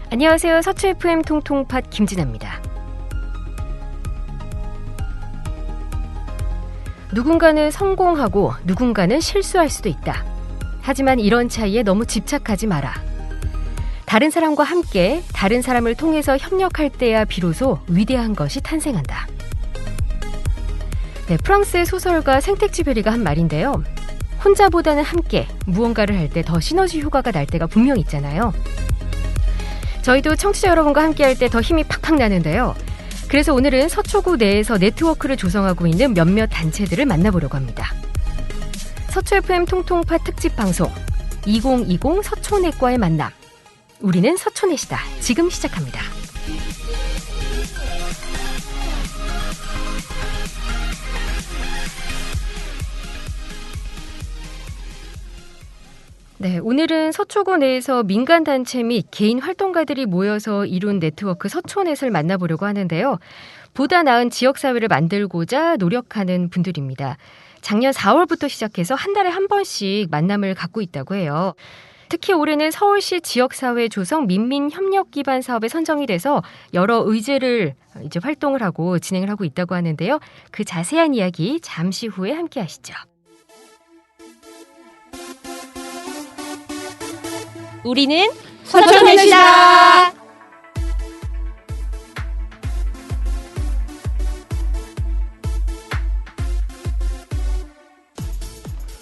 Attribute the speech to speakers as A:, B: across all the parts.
A: 안녕하세요. 서초 FM 통통팟 김진아입니다. 누군가는 성공하고 누군가는 실수할 수도 있다. 하지만 이런 차이에 너무 집착하지 마라. 다른 사람과 함께 다른 사람을 통해서 협력할 때야 비로소 위대한 것이 탄생한다. 네, 프랑스의 소설가 생텍쥐페리가 한 말인데요. 혼자보다는 함께 무언가를 할 때 더 시너지 효과가 날 때가 분명히 있잖아요. 저희도 청취자 여러분과 함께 할 때 더 힘이 팍팍 나는데요. 그래서 오늘은 서초구 내에서 네트워크를 조성하고 있는 몇몇 단체들을 만나보려고 합니다. 서초 FM 통통파 특집 방송 2020 서초넷과의 만남. 우리는 서초넷이다. 지금 시작합니다. 네, 오늘은 서초구 내에서 민간단체 및 개인 활동가들이 모여서 이룬 네트워크 서초넷을 만나보려고 하는데요. 보다 나은 지역사회를 만들고자 노력하는 분들입니다. 작년 4월부터 시작해서 한 달에 한 번씩 만남을 갖고 있다고 해요. 특히 올해는 서울시 지역사회 조성 민민협력 기반 사업에 선정이 돼서 여러 의제를 이제 활동을 하고 진행을 하고 있다고 하는데요. 그 자세한 이야기 잠시 후에 함께 하시죠.
B: 우리는 서초넷이다.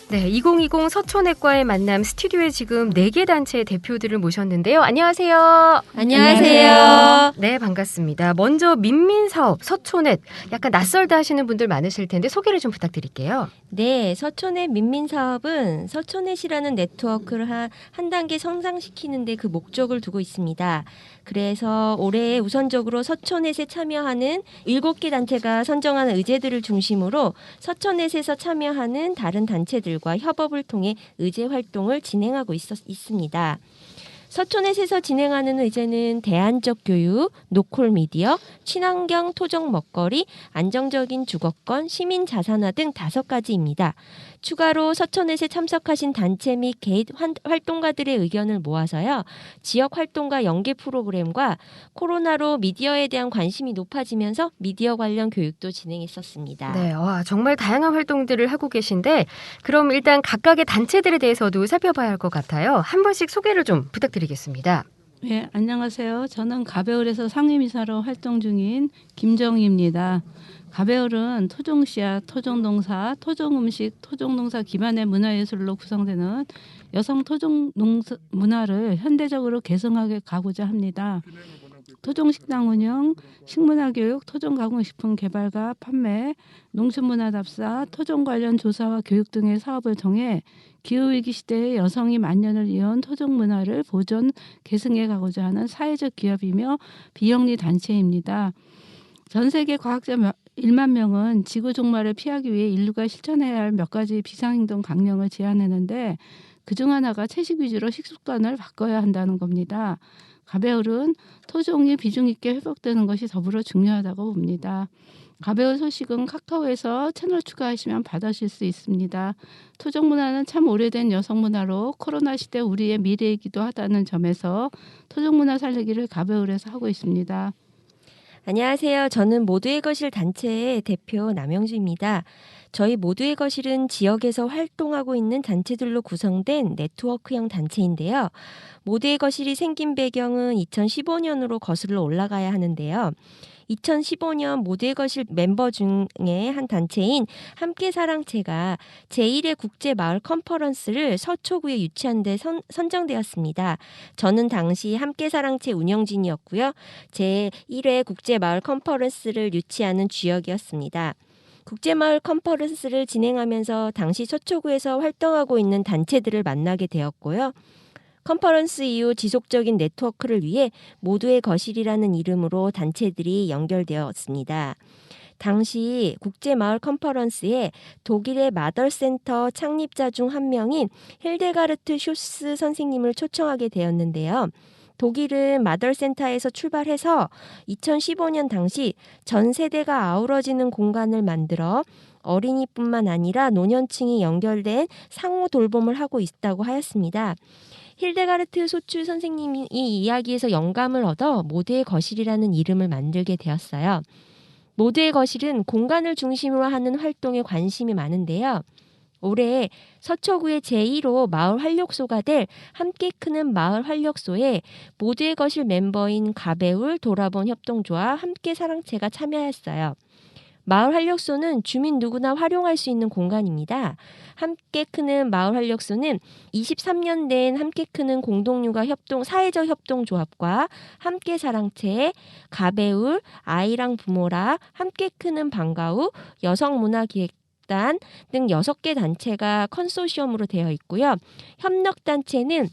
A: 네, 2020 서초넷과의 만남 스튜디오에 지금 4개 단체의 대표들을 모셨는데요. 안녕하세요.
B: 안녕하세요.
A: 네, 반갑습니다. 먼저 민민사업 서초넷 약간 낯설다 하시는 분들 많으실 텐데 소개를 좀 부탁드릴게요.
B: 네, 서초넷 민민사업은 서초넷이라는 네트워크를 한 단계 성장시키는 데 그 목적을 두고 있습니다. 그래서 올해 우선적으로 서초넷에 참여하는 7개 단체가 선정하는 의제들을 중심으로 서초넷에서 참여하는 다른 단체들과 협업을 통해 의제 활동을 진행하고 있습니다. 서초넷에서 진행하는 의제는 대안적 교육, 노콜 미디어, 친환경 토종 먹거리, 안정적인 주거권, 시민 자산화 등 5가지입니다. 추가로 서초넷에 참석하신 단체 및 개인 활동가들의 의견을 모아서요. 지역 활동가 연계 프로그램과 코로나로 미디어에 대한 관심이 높아지면서 미디어 관련 교육도 진행했었습니다.
A: 네, 와, 정말 다양한 활동들을 하고 계신데 그럼 일단 각각의 단체들에 대해서도 살펴봐야 할 것 같아요. 한 번씩 소개를 좀 부탁드리겠습니다.
C: 네, 안녕하세요. 저는 가배울에서 상임이사로 활동 중인 김정희입니다. 가배울은 토종씨앗, 토종농사, 토종음식, 토종농사 기반의 문화예술로 구성되는 여성 토종농사 문화를 현대적으로 개성하게 가고자 합니다. 토종식당 운영, 식문화교육, 토종가공식품 개발과 판매, 농촌문화답사, 토종 관련 조사와 교육 등의 사업을 통해 기후위기 시대의 여성이 만년을 이어온 토종문화를 보존, 계승해 가고자 하는 사회적 기업이며 비영리 단체입니다. 전 세계 과학자 1만 명은 지구 종말을 피하기 위해 인류가 실천해야 할 몇 가지 비상행동 강령을 제안했는데 그중 하나가 채식 위주로 식습관을 바꿔야 한다는 겁니다. 가배울은 토종이 비중 있게 회복되는 것이 더불어 중요하다고 봅니다. 가배울 소식은 카카오에서 채널 추가하시면 받으실 수 있습니다. 토종 문화는 참 오래된 여성 문화로 코로나 시대 우리의 미래이기도 하다는 점에서 토종 문화 살리기를 가배울에서 하고 있습니다.
B: 안녕하세요. 저는 모두의 거실 단체의 대표 남영주입니다. 저희 모두의 거실은 지역에서 활동하고 있는 단체들로 구성된 네트워크형 단체인데요. 모두의 거실이 생긴 배경은 2015년으로 거슬러 올라가야 하는데요. 2015년 모두의 거실 멤버 중에 한 단체인 함께사랑채가 제1회 국제마을 컨퍼런스를 서초구에 유치한 데 선정되었습니다. 저는 당시 함께사랑채 운영진이었고요. 제1회 국제마을 컨퍼런스를 유치하는 주역이었습니다. 국제마을 컨퍼런스를 진행하면서 당시 서초구에서 활동하고 있는 단체들을 만나게 되었고요. 컨퍼런스 이후 지속적인 네트워크를 위해 모두의 거실이라는 이름으로 단체들이 연결되었습니다. 당시 국제마을 컨퍼런스에 독일의 마덜센터 창립자 중 한 명인 힐데가르트 쇼스 선생님을 초청하게 되었는데요. 독일은 마덜센터에서 출발해서 2015년 당시 전 세대가 아우러지는 공간을 만들어 어린이뿐만 아니라 노년층이 연결된 상호 돌봄을 하고 있다고 하였습니다. 힐데가르트 소추 선생님이 이 이야기에서 영감을 얻어 모두의 거실이라는 이름을 만들게 되었어요. 모두의 거실은 공간을 중심으로 하는 활동에 관심이 많은데요. 올해 서초구의 제1호 마을 활력소가 될 함께 크는 마을 활력소에 모두의 거실 멤버인 가배울 도라본 협동조합 함께 사랑채가 참여했어요. 마을 활력소는 주민 누구나 활용할 수 있는 공간입니다. 함께 크는 마을 활력소는 23년 된 함께 크는 공동육아 협동 사회적 협동조합과 함께 사랑채, 가배울, 아이랑 부모라, 함께 크는 방과후, 여성문화기획단 등 6개 단체가 컨소시엄으로 되어 있고요. 협력단체는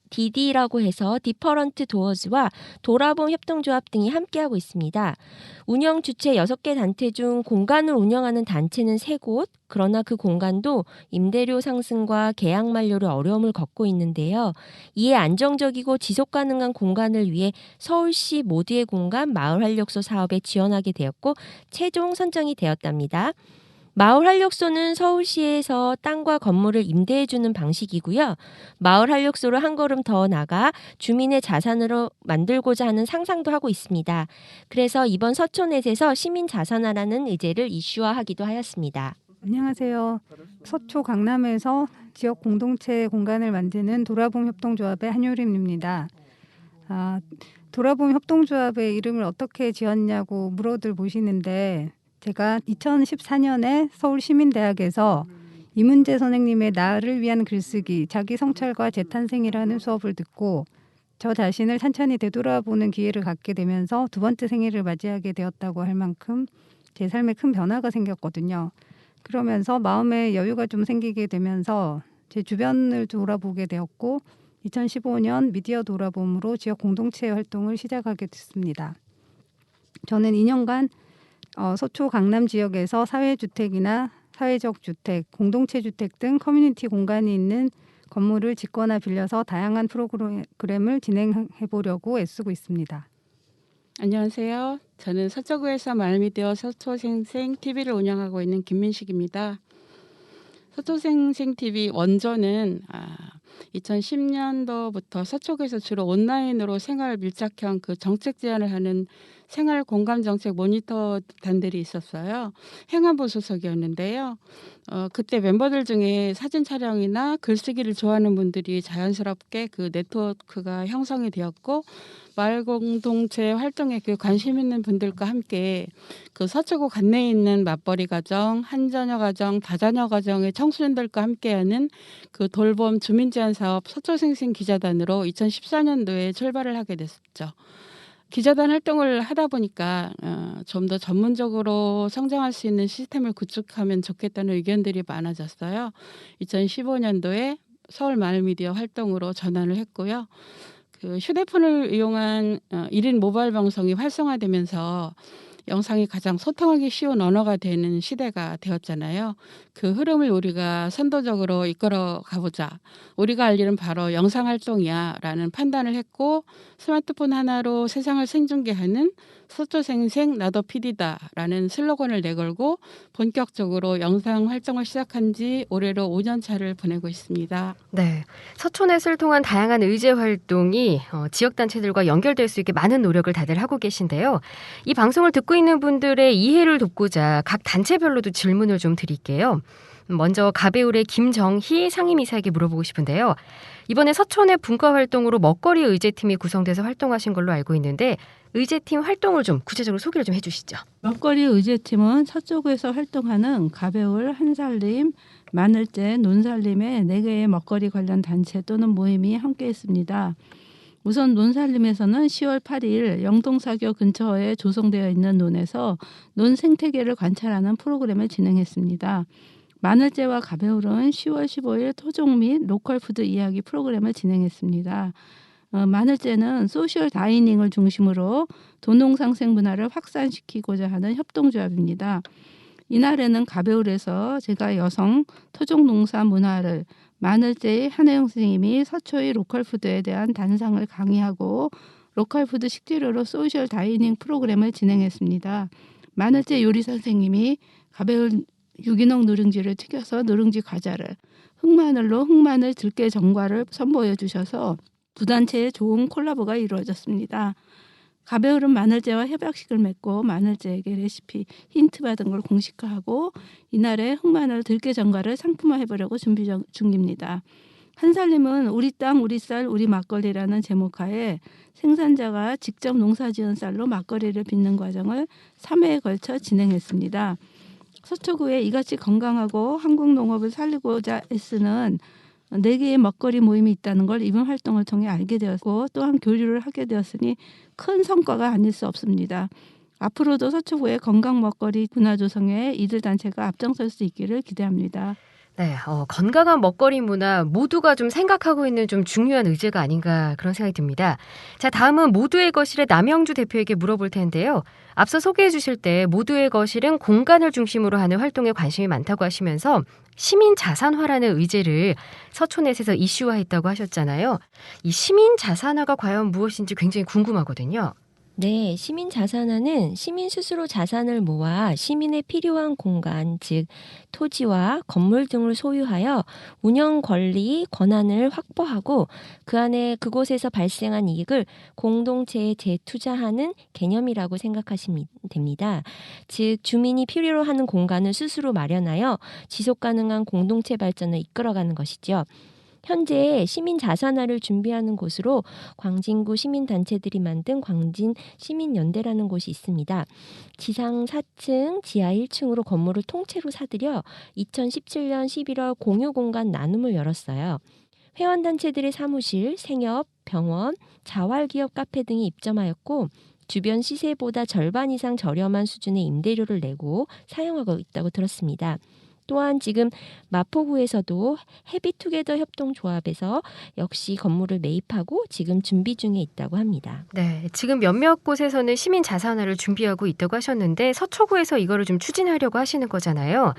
B: 디디라고 해서 디퍼런트 도어즈와 도라봄 협동조합 등이 함께하고 있습니다. 운영 주체 6개 단체 중 공간을 운영하는 단체는 3곳, 그러나 그 공간도 임대료 상승과 계약 만료로 어려움을 겪고 있는데요. 이에 안정적이고 지속 가능한 공간을 위해 서울시 모두의 공간 마을 활력소 사업에 지원하게 되었고 최종 선정이 되었답니다. 마을 활력소는 서울시에서 땅과 건물을 임대해주는 방식이고요. 마을 활력소를 한 걸음 더 나가 주민의 자산으로 만들고자 하는 상상도 하고 있습니다. 그래서 이번 서초넷에서 시민 자산화라는 의제를 이슈화하기도 하였습니다.
D: 안녕하세요. 서초 강남에서 지역 공동체 공간을 만드는 도라봄 협동조합의 한효림입니다. 도라봄 협동조합의 이름을 어떻게 지었냐고 물어들 보시는데 제가 2014년에 서울시민대학에서 이문재 선생님의 나를 위한 글쓰기, 자기 성찰과 재탄생이라는 수업을 듣고 저 자신을 찬찬히 되돌아보는 기회를 갖게 되면서 2번째 생일을 맞이하게 되었다고 할 만큼 제 삶에 큰 변화가 생겼거든요. 그러면서 마음의 여유가 좀 생기게 되면서 제 주변을 돌아보게 되었고 2015년 미디어 돌아봄으로 지역 공동체 활동을 시작하게 됐습니다. 저는 2년간 서초 강남 지역에서 사회주택이나 사회적 주택, 공동체 주택 등 커뮤니티 공간이 있는 건물을 짓거나 빌려서 다양한 프로그램을 진행해 보려고 애쓰고 있습니다.
E: 안녕하세요. 저는 서초구에서 마을미디어 서초생생TV를 운영하고 있는 김민식입니다. 서초생생TV 원조는 2010년도부터 서초구에서 주로 온라인으로 생활 밀착형 그 정책 제안을 하는 생활 공감 정책 모니터 단들이 있었어요. 행안부 소속이었는데요. 그때 멤버들 중에 사진 촬영이나 글쓰기를 좋아하는 분들이 자연스럽게 그 네트워크가 형성이 되었고 마을 공동체 활동에 그 관심 있는 분들과 함께 그 서초구 관내에 있는 맞벌이 가정, 한자녀 가정, 다자녀 가정의 청소년들과 함께하는 그 돌봄 주민 제안 사업 서초생생 기자단으로 2014년도에 출발을 하게 됐었죠. 기자단 활동을 하다 보니까 좀 더 전문적으로 성장할 수 있는 시스템을 구축하면 좋겠다는 의견들이 많아졌어요. 2015년도에 서울 마을미디어 활동으로 전환을 했고요. 그 휴대폰을 이용한 1인 모바일 방송이 활성화되면서 영상이 가장 소통하기 쉬운 언어가 되는 시대가 되었잖아요. 그 흐름을 우리가 선도적으로 이끌어 가보자. 우리가 할 일은 바로 영상 활동이야 라는 판단을 했고 스마트폰 하나로 세상을 생중계하는 서초생생 나도 PD다 라는 슬로건을 내걸고 본격적으로 영상 활동을 시작한 지 올해로 5년 차를 보내고 있습니다.
A: 네, 서초넷을 통한 다양한 의제 활동이 지역단체들과 연결될 수 있게 많은 노력을 다들 하고 계신데요. 이 방송을 듣고 있는 분들의 이해를 돕고자 각 단체별로도 질문을 좀 드릴게요. 먼저 가배울의 김정희 상임이사에게 물어보고 싶은데요. 이번에 서초넷 분과활동으로 먹거리 의제팀이 구성돼서 활동하신 걸로 알고 있는데 의제팀 활동을 좀 구체적으로 소개를 좀 해주시죠.
C: 먹거리 의제팀은 서초구에서 활동하는 가배울, 한살림, 마늘재, 논살림의 4개의 먹거리 관련 단체 또는 모임이 함께했습니다. 우선 논살림에서는 10월 8일 영동사교 근처에 조성되어 있는 논에서 논 생태계를 관찰하는 프로그램을 진행했습니다. 마늘재와 가배울은 10월 15일 토종 및 로컬 푸드 이야기 프로그램을 진행했습니다. 마늘재는 소셜 다이닝을 중심으로 도농상생 문화를 확산시키고자 하는 협동조합입니다. 이날에는 가배울에서 제가 여성 토종농사 문화를 마늘재의 한혜영 선생님이 서초의 로컬 푸드에 대한 단상을 강의하고 로컬 푸드 식재료로 소셜 다이닝 프로그램을 진행했습니다. 마늘재 요리 선생님이 가배울 유기농 누룽지를 튀겨서 누룽지 과자를, 흑마늘로 흑마늘 들깨 전과를 선보여 주셔서 두 단체의 좋은 콜라보가 이루어졌습니다. 가베울은 마늘제와 협약식을 맺고 마늘제에게 레시피 힌트 받은 걸 공식화하고 이날의 흑마늘 들깨 전과를 상품화해보려고 준비 중입니다. 한살림은 우리 땅 우리 쌀 우리 막걸리라는 제목하에 생산자가 직접 농사지은 쌀로 막걸리를 빚는 과정을 3회에 걸쳐 진행했습니다. 서초구에 이같이 건강하고 한국 농업을 살리고자 애쓰는 4개의 먹거리 모임이 있다는 걸 이번 활동을 통해 알게 되었고 또한 교류를 하게 되었으니 큰 성과가 아닐 수 없습니다. 앞으로도 서초구의 건강 먹거리 문화 조성에 이들 단체가 앞장설 수 있기를 기대합니다.
A: 네, 건강한 먹거리 문화 모두가 좀 생각하고 있는 좀 중요한 의제가 아닌가 그런 생각이 듭니다. 자, 다음은 모두의 거실의 남영주 대표에게 물어볼 텐데요. 앞서 소개해 주실 때 모두의 거실은 공간을 중심으로 하는 활동에 관심이 많다고 하시면서 시민 자산화라는 의제를 서초넷에서 이슈화했다고 하셨잖아요. 이 시민 자산화가 과연 무엇인지 굉장히 궁금하거든요.
B: 네, 시민 자산화는 시민 스스로 자산을 모아 시민의 필요한 공간, 즉 토지와 건물 등을 소유하여 운영 권리, 권한을 확보하고 그 안에 그곳에서 발생한 이익을 공동체에 재투자하는 개념이라고 생각하시면 됩니다. 즉 주민이 필요로 하는 공간을 스스로 마련하여 지속 가능한 공동체 발전을 이끌어가는 것이죠. 현재 시민 자산화를 준비하는 곳으로 광진구 시민단체들이 만든 광진 시민연대라는 곳이 있습니다. 지상 4층, 지하 1층으로 건물을 통째로 사들여 2017년 11월 공유공간 나눔을 열었어요. 회원단체들의 사무실, 생협, 병원, 자활기업 카페 등이 입점하였고 주변 시세보다 절반 이상 저렴한 수준의 임대료를 내고 사용하고 있다고 들었습니다. 또한 지금 마포구에서도 해피투게더 협동조합에서 역시 건물을 매입하고 지금 준비 중에 있다고 합니다.
A: 네, 지금 몇몇 곳에서는 시민 자산화를 준비하고 있다고 하셨는데 서초구에서 이거를 좀 추진하려고 하시는 거잖아요.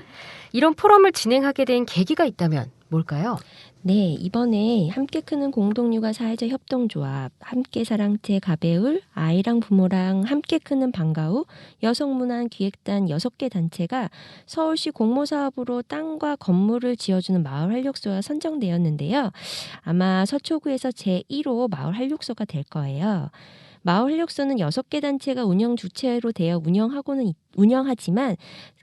A: 이런 포럼을 진행하게 된 계기가 있다면 뭘까요?
B: 네, 이번에 함께 크는 공동육아 사회적 협동조합, 함께 사랑채 가베울, 아이랑 부모랑 함께 크는 방과후, 여성문안 기획단 6개 단체가 서울시 공모사업으로 땅과 건물을 지어주는 마을 활력소가 선정되었는데요. 아마 서초구에서 제1호 마을 활력소가 될 거예요. 마을 활력소는 6개 단체가 운영 주체로 되어 운영하지만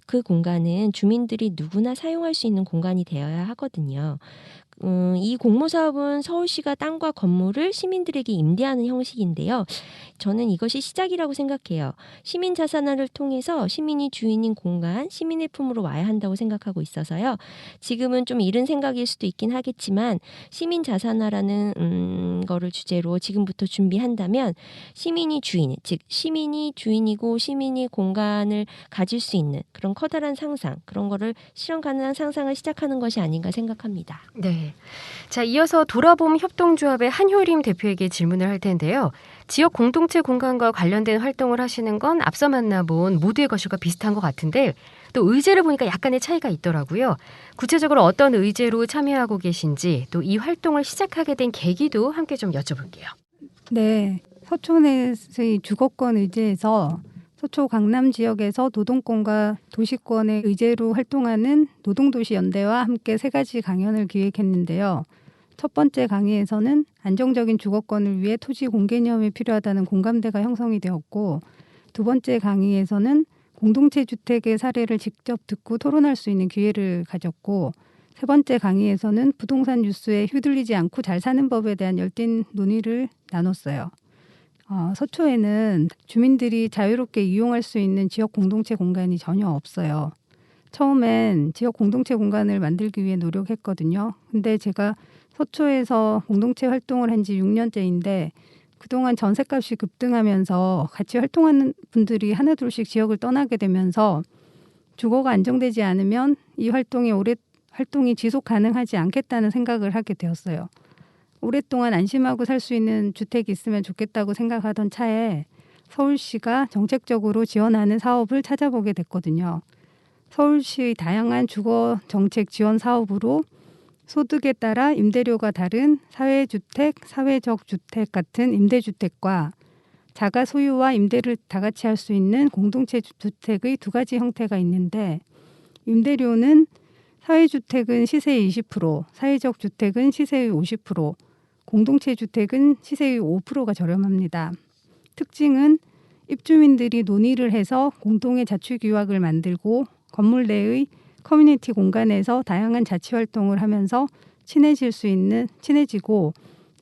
B: 그 공간은 주민들이 누구나 사용할 수 있는 공간이 되어야 하거든요. 이 공모사업은 서울시가 땅과 건물을 시민들에게 임대하는 형식인데요. 저는 이것이 시작이라고 생각해요. 시민 자산화를 통해서 시민이 주인인 공간, 시민의 품으로 와야 한다고 생각하고 있어서요. 지금은 좀 이른 생각일 수도 있긴 하겠지만 시민 자산화라는 거를 주제로 지금부터 준비한다면 시민이 주인, 즉 시민이 주인이고 시민이 공간을 가질 수 있는 그런 커다란 상상, 그런 거를 실현 가능한 상상을 시작하는 것이 아닌가 생각합니다.
A: 네. 자, 이어서 돌아봄 협동조합의 한효림 대표에게 질문을 할 텐데요. 지역 공동체 공간과 관련된 활동을 하시는 건 앞서 만나본 모두의 거실과 비슷한 것 같은데 또 의제를 보니까 약간의 차이가 있더라고요. 구체적으로 어떤 의제로 참여하고 계신지 또 이 활동을 시작하게 된 계기도 함께 좀 여쭤볼게요.
D: 네, 서초넷의 주거권 의제에서 서초 강남 지역에서 노동권과 도시권의 의제로 활동하는 노동도시연대와 함께 3가지 강연을 기획했는데요. 첫 번째 강의에서는 안정적인 주거권을 위해 토지 공개념이 필요하다는 공감대가 형성이 되었고, 두 번째 강의에서는 공동체 주택의 사례를 직접 듣고 토론할 수 있는 기회를 가졌고, 세 번째 강의에서는 부동산 뉴스에 휘둘리지 않고 잘 사는 법에 대한 열띤 논의를 나눴어요. 서초에는 주민들이 자유롭게 이용할 수 있는 지역 공동체 공간이 전혀 없어요. 처음엔 지역 공동체 공간을 만들기 위해 노력했거든요. 근데 제가 서초에서 공동체 활동을 한 지 6년째인데 그동안 전셋값이 급등하면서 같이 활동하는 분들이 하나둘씩 지역을 떠나게 되면서 주거가 안정되지 않으면 이 활동이 지속 가능하지 않겠다는 생각을 하게 되었어요. 오랫동안 안심하고 살 수 있는 주택이 있으면 좋겠다고 생각하던 차에 서울시가 정책적으로 지원하는 사업을 찾아보게 됐거든요. 서울시의 다양한 주거 정책 지원 사업으로 소득에 따라 임대료가 다른 사회주택, 사회적 주택 같은 임대주택과 자가 소유와 임대를 다 같이 할 수 있는 공동체 주택의 2가지 형태가 있는데 임대료는 사회주택은 시세의 20%, 사회적 주택은 시세의 50%, 공동체 주택은 시세의 5%가 저렴합니다. 특징은 입주민들이 논의를 해서 공동의 자취규약을 만들고 건물 내의 커뮤니티 공간에서 다양한 자치활동을 하면서 친해지고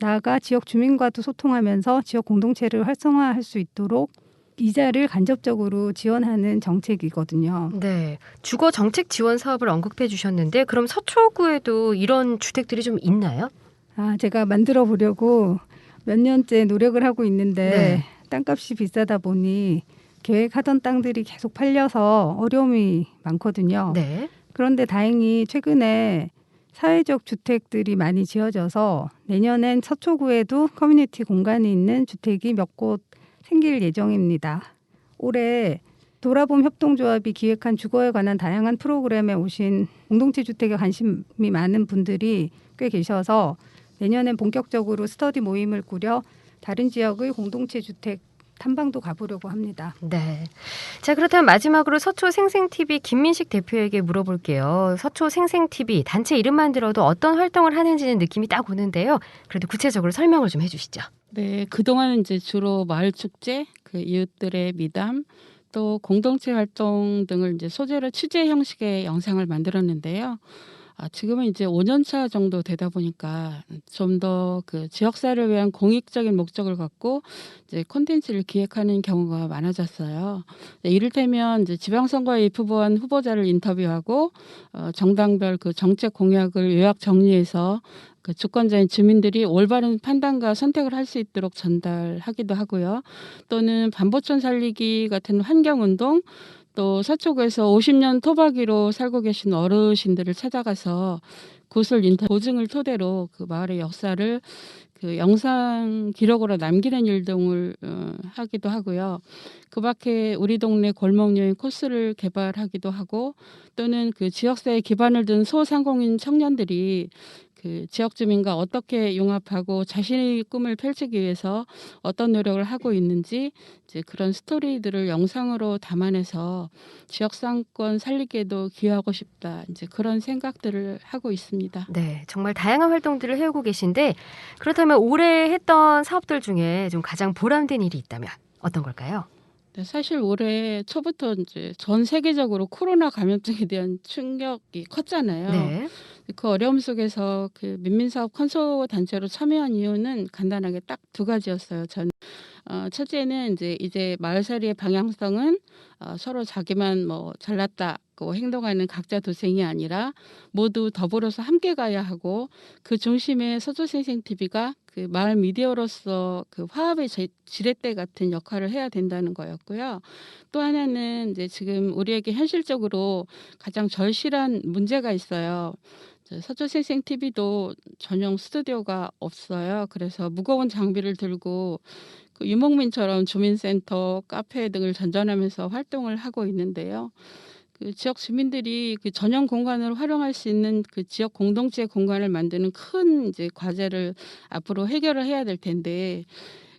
D: 나아가 지역 주민과도 소통하면서 지역 공동체를 활성화할 수 있도록 이자를 간접적으로 지원하는 정책이거든요.
A: 네, 주거 정책 지원 사업을 언급해 주셨는데 그럼 서초구에도 이런 주택들이 좀 있나요?
D: 제가 만들어 보려고 몇 년째 노력을 하고 있는데
A: 네.
D: 땅값이 비싸다 보니 계획하던 땅들이 계속 팔려서 어려움이 많거든요.
A: 네.
D: 그런데 다행히 최근에 사회적 주택들이 많이 지어져서 내년엔 서초구에도 커뮤니티 공간이 있는 주택이 몇 곳 생길 예정입니다. 올해 돌아봄 협동조합이 기획한 주거에 관한 다양한 프로그램에 오신 공동체 주택에 관심이 많은 분들이 꽤 계셔서 내년엔 본격적으로 스터디 모임을 꾸려 다른 지역의 공동체 주택 탐방도 가보려고 합니다.
A: 네. 자, 그렇다면 마지막으로 서초 생생TV 김민식 대표에게 물어볼게요. 서초 생생TV 단체 이름만 들어도 어떤 활동을 하는지는 느낌이 딱 오는데요. 그래도 구체적으로 설명을 좀 해주시죠.
E: 네, 그동안은 이제 주로 마을 축제, 그 이웃들의 미담, 또 공동체 활동 등을 이제 소재로 취재 형식의 영상을 만들었는데요. 지금은 이제 5년차 정도 되다 보니까 좀 더 그 지역사회를 위한 공익적인 목적을 갖고 이제 콘텐츠를 기획하는 경우가 많아졌어요. 네, 이를테면 이제 지방선거에 입후보한 후보자를 인터뷰하고 정당별 그 정책 공약을 요약 정리해서 그 주권자인 주민들이 올바른 판단과 선택을 할 수 있도록 전달하기도 하고요. 또는 반보촌 살리기 같은 환경운동, 또 서초구에서 50년 토박이로 살고 계신 어르신들을 찾아가서 구슬 인터뷰 보증을 토대로 그 마을의 역사를 그 영상 기록으로 남기는 일 등을 하기도 하고요. 그 밖에 우리 동네 골목 여행 코스를 개발하기도 하고, 또는 그 지역사회 기반을 둔 소상공인 청년들이 그 지역 주민과 어떻게 융합하고 자신의 꿈을 펼치기 위해서 어떤 노력을 하고 있는지 이제 그런 스토리들을 영상으로 담아내서 지역 상권 살리기에도 기여하고 싶다. 이제 그런 생각들을 하고 있습니다.
A: 네, 정말 다양한 활동들을 해오고 계신데 그렇다면 올해 했던 사업들 중에 좀 가장 보람된 일이 있다면 어떤 걸까요?
E: 네, 사실 올해 초부터 이제 전 세계적으로 코로나 감염증에 대한 충격이 컸잖아요.
A: 네.
E: 그 어려움 속에서 그 민민사업 컨소 단체로 참여한 이유는 간단하게 딱 두 가지였어요. 첫째는 이제 마을살이의 방향성은 서로 자기만 뭐 잘났다고 행동하는 각자 도생이 아니라 모두 더불어서 함께 가야 하고, 그 중심에 서초생생TV가 그 마을 미디어로서 그 화합의 지렛대 같은 역할을 해야 된다는 거였고요. 또 하나는 이제 지금 우리에게 현실적으로 가장 절실한 문제가 있어요. 서초생생TV도 전용 스튜디오가 없어요. 그래서 무거운 장비를 들고 그 유목민처럼 주민센터, 카페 등을 전전하면서 활동을 하고 있는데요. 그 지역 주민들이 그 전용 공간을 활용할 수 있는 그 지역 공동체 공간을 만드는 큰 이제 과제를 앞으로 해결을 해야 될 텐데,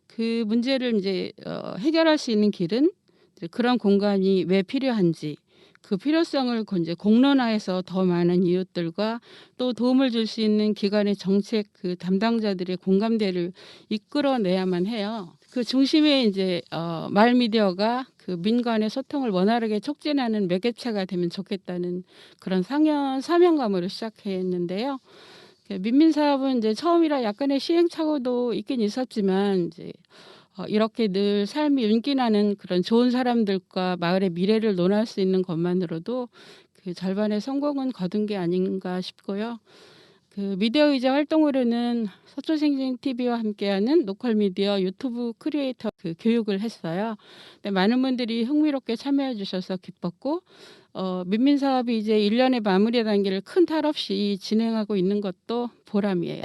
E: 그 문제를 이제 해결할 수 있는 길은 이제 그런 공간이 왜 필요한지, 그 필요성을 이제 공론화해서 더 많은 이웃들과 또 도움을 줄 수 있는 기관의 정책 그 담당자들의 공감대를 이끌어내야만 해요. 그 중심에 이제 마을 미디어가 그 민간의 소통을 원활하게 촉진하는 매개체가 되면 좋겠다는 그런 사명감으로 시작했는데요. 민민사업은 이제 처음이라 약간의 시행착오도 있긴 있었지만 이제 이렇게 늘 삶이 윤기나는 그런 좋은 사람들과 마을의 미래를 논할 수 있는 것만으로도 그 절반의 성공은 거둔 게 아닌가 싶고요. 그 미디어 의제 활동으로는 서초생생TV와 함께하는 로컬 미디어 유튜브 크리에이터 그 교육을 했어요. 근데 많은 분들이 흥미롭게 참여해 주셔서 기뻤고, 민민사업이 이제 1년의 마무리 단계를 큰 탈 없이 진행하고 있는 것도 보람이에요.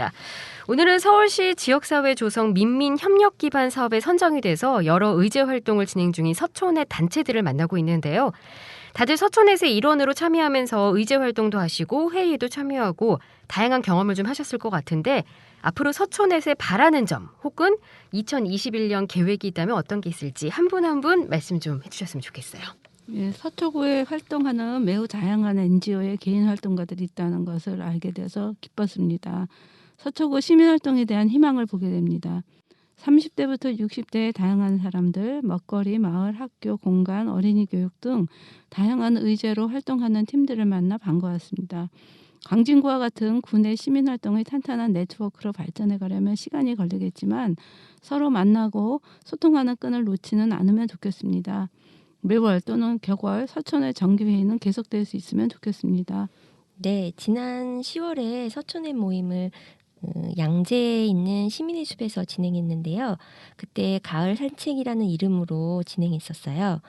A: 오늘은 서울시 지역사회 조성 민민협력 기반 사업에 선정이 돼서 여러 의제 활동을 진행 중인 서초넷 단체들을 만나고 있는데요. 다들 서초넷의 일원으로 참여하면서 의제 활동도 하시고 회의에도 참여하고 다양한 경험을 좀 하셨을 것 같은데, 앞으로 서초넷에 바라는 점 혹은 2021년 계획이 있다면 어떤 게 있을지 한 분 한 분 말씀 좀 해주셨으면 좋겠어요.
C: 예, 서초구에 활동하는 매우 다양한 NGO의 개인 활동가들이 있다는 것을 알게 돼서 기뻤습니다. 서초구 시민활동에 대한 희망을 보게 됩니다. 30대부터 60대의 다양한 사람들, 먹거리, 마을, 학교, 공간, 어린이 교육 등 다양한 의제로 활동하는 팀들을 만나 반가웠습니다. 광진구와 같은 구내 시민활동의 탄탄한 네트워크로 발전해 가려면 시간이 걸리겠지만 서로 만나고 소통하는 끈을 놓지는 않으면 좋겠습니다. 매월 또는 격월 서촌의 정기회의는 계속될 수 있으면 좋겠습니다.
B: 네, 지난 10월에 서촌의 모임을 양재에 있는 시민의 숲에서 진행했는데요. 그때 가을 산책이라는 이름으로 진행했었어요.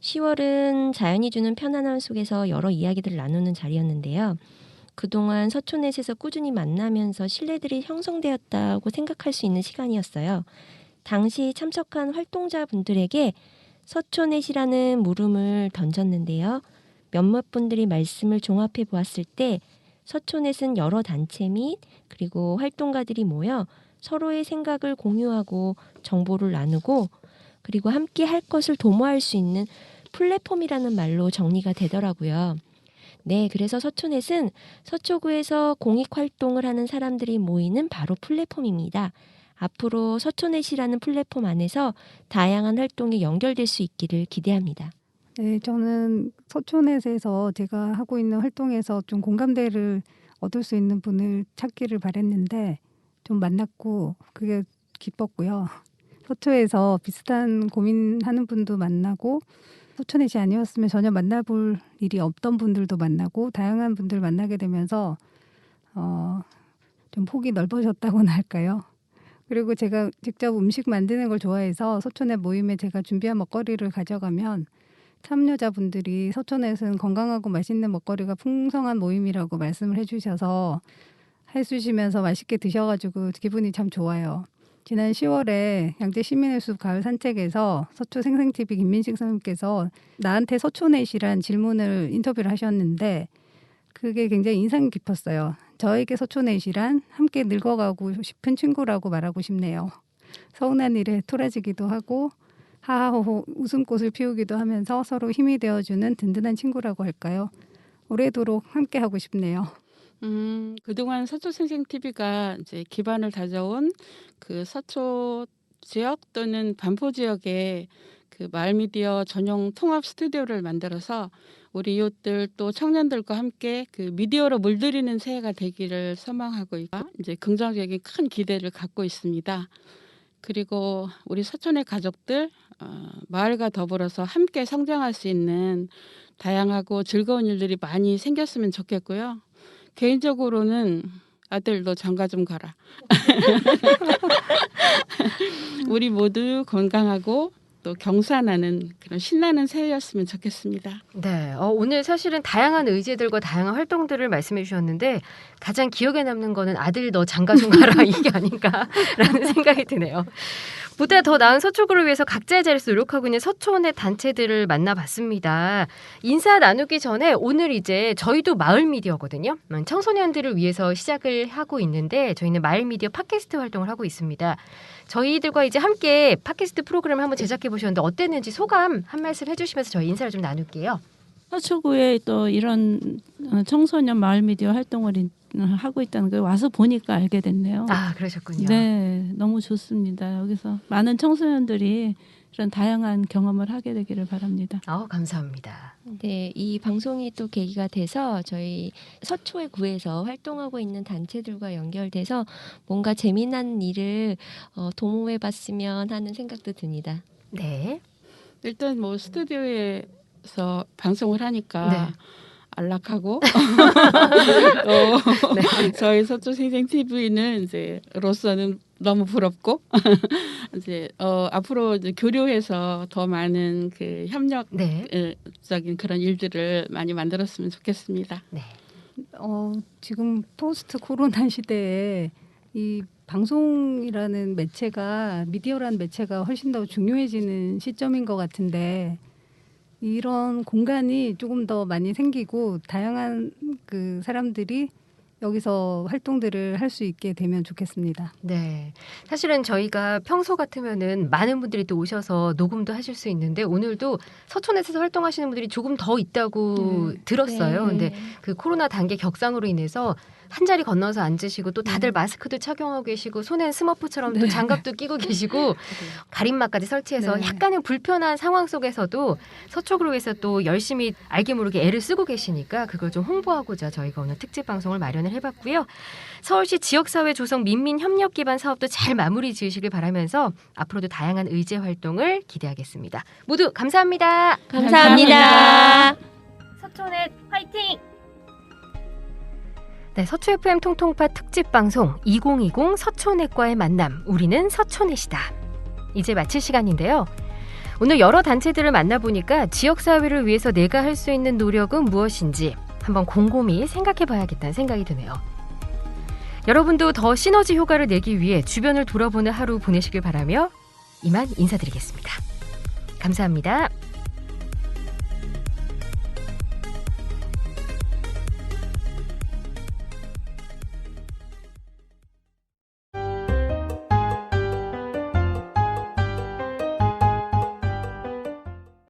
B: 10월은 자연이 주는 편안함 속에서 여러 이야기들을 나누는 자리였는데요. 그동안 서초넷에서 꾸준히 만나면서 신뢰들이 형성되었다고 생각할 수 있는 시간이었어요. 당시 참석한 활동자분들에게 서초넷이라는 물음을 던졌는데요. 몇몇 분들이 말씀을 종합해 보았을 때 서초넷은 여러 단체 및 그리고 활동가들이 모여 서로의 생각을 공유하고 정보를 나누고 그리고 함께 할 것을 도모할 수 있는 플랫폼이라는 말로 정리가 되더라고요. 네, 그래서 서초넷은 서초구에서 공익활동을 하는 사람들이 모이는 바로 플랫폼입니다. 앞으로 서초넷이라는 플랫폼 안에서 다양한 활동이 연결될 수 있기를 기대합니다.
D: 네, 저는 서초넷에서 제가 하고 있는 활동에서 좀 공감대를 얻을 수 있는 분을 찾기를 바랬는데 좀 만났고 그게 기뻤고요. 서초에서 비슷한 고민하는 분도 만나고 서초넷이 아니었으면 전혀 만나볼 일이 없던 분들도 만나고 다양한 분들 만나게 되면서 좀 폭이 넓어졌다고나 할까요? 그리고 제가 직접 음식 만드는 걸 좋아해서 서초넷 모임에 제가 준비한 먹거리를 가져가면 참여자분들이 서초넷은 건강하고 맛있는 먹거리가 풍성한 모임이라고 말씀을 해주셔서 해주시면서 맛있게 드셔가지고 기분이 참 좋아요. 지난 10월에 양재 시민의 숲 가을 산책에서 서초 생생TV 김민식 선생님께서 나한테 서초넷이란 질문을 인터뷰를 하셨는데 그게 굉장히 인상 깊었어요. 저에게 서초넷이란 함께 늙어가고 싶은 친구라고 말하고 싶네요. 서운한 일에 토라지기도 하고 하하호호 웃음꽃을 피우기도 하면서 서로 힘이 되어주는 든든한 친구라고 할까요? 오래도록 함께하고 싶네요.
E: 그동안 서초 생생 TV가 이제 기반을 다져온 그 서초 지역 또는 반포 지역에 그 마을 미디어 전용 통합 스튜디오를 만들어서 우리 이웃들 또 청년들과 함께 그 미디어로 물들이는 새해가 되기를 소망하고 있고 이제 긍정적인 큰 기대를 갖고 있습니다. 그리고 우리 서촌의 가족들 마을과 더불어서 함께 성장할 수 있는 다양하고 즐거운 일들이 많이 생겼으면 좋겠고요. 개인적으로는 아들 너 장가 좀 가라. 우리 모두 건강하고 또 경사나는 그런 신나는 새해였으면 좋겠습니다.
A: 네, 오늘 사실은 다양한 의제들과 다양한 활동들을 말씀해 주셨는데 가장 기억에 남는 거는 아들 너 장가 좀 가라 이게 아닌가라는 생각이 드네요. 보다 더 나은 서초구를 위해서 각자의 자리에서 노력하고 있는 서촌의 단체들을 만나봤습니다. 인사 나누기 전에 오늘 이제 저희도 마을 미디어거든요. 청소년들을 위해서 시작을 하고 있는데 저희는 마을 미디어 팟캐스트 활동을 하고 있습니다. 저희들과 이제 함께 팟캐스트 프로그램을 한번 제작해 보셨는데 어땠는지 소감 한 말씀 해주시면서 저희 인사를 좀 나눌게요.
C: 서초구에 또 이런 청소년 마을 미디어 활동을 하고 있다는 걸 와서 보니까 알게 됐네요.
A: 아, 그러셨군요.
C: 네, 너무 좋습니다. 여기서 많은 청소년들이 이런 다양한 경험을 하게 되기를 바랍니다.
A: 감사합니다.
B: 네, 이 방송이 또 계기가 돼서 저희 서초의 구에서 활동하고 있는 단체들과 연결돼서 뭔가 재미난 일을 도모해봤으면 하는 생각도 듭니다.
A: 네.
E: 일단 뭐 스튜디오에서 방송을 하니까
A: 네.
E: 안락하고 또
A: 네.
E: 저희 서초 생생 TV는 이제 로서는 너무 부럽고 이제 앞으로 이제 교류해서 더 많은 그 협력적인 그런 일들을 많이 만들었으면 좋겠습니다.
A: 네.
D: 지금 포스트 코로나 시대에 이 방송이라는 매체가 미디어라는 매체가 훨씬 더 중요해지는 시점인 것 같은데 이런 공간이 조금 더 많이 생기고 다양한 그 사람들이 여기서 활동들을 할 수 있게 되면 좋겠습니다.
A: 네. 사실은 저희가 평소 같으면은 많은 분들이 또 오셔서 녹음도 하실 수 있는데 오늘도 서촌에서 활동하시는 분들이 조금 더 있다고 들었어요. 근데 그 코로나 단계 격상으로 인해서 한 자리 건너서 앉으시고 또 다들 마스크도 착용하고 계시고 손엔 스머프처럼 또 장갑도 끼고 계시고 가림막까지 설치해서
D: 네.
A: 약간은 불편한 상황 속에서도 서초구로에서 또 열심히 알게 모르게 애를 쓰고 계시니까 그걸 좀 홍보하고자 저희가 오늘 특집 방송을 마련을 해봤고요. 서울시 지역사회 조성 민민협력 기반 사업도 잘 마무리 지으시길 바라면서 앞으로도 다양한 의제 활동을 기대하겠습니다. 모두 감사합니다.
B: 감사합니다.
F: 서촌의 화이팅!
A: 네, 서초 FM 통통파 특집 방송 2020 서초넷과의 만남, 우리는 서초넷이다. 이제 마칠 시간인데요. 오늘 여러 단체들을 만나보니까 지역사회를 위해서 내가 할 수 있는 노력은 무엇인지 한번 곰곰이 생각해봐야겠다는 생각이 드네요. 여러분도 더 시너지 효과를 내기 위해 주변을 돌아보는 하루 보내시길 바라며 이만 인사드리겠습니다. 감사합니다.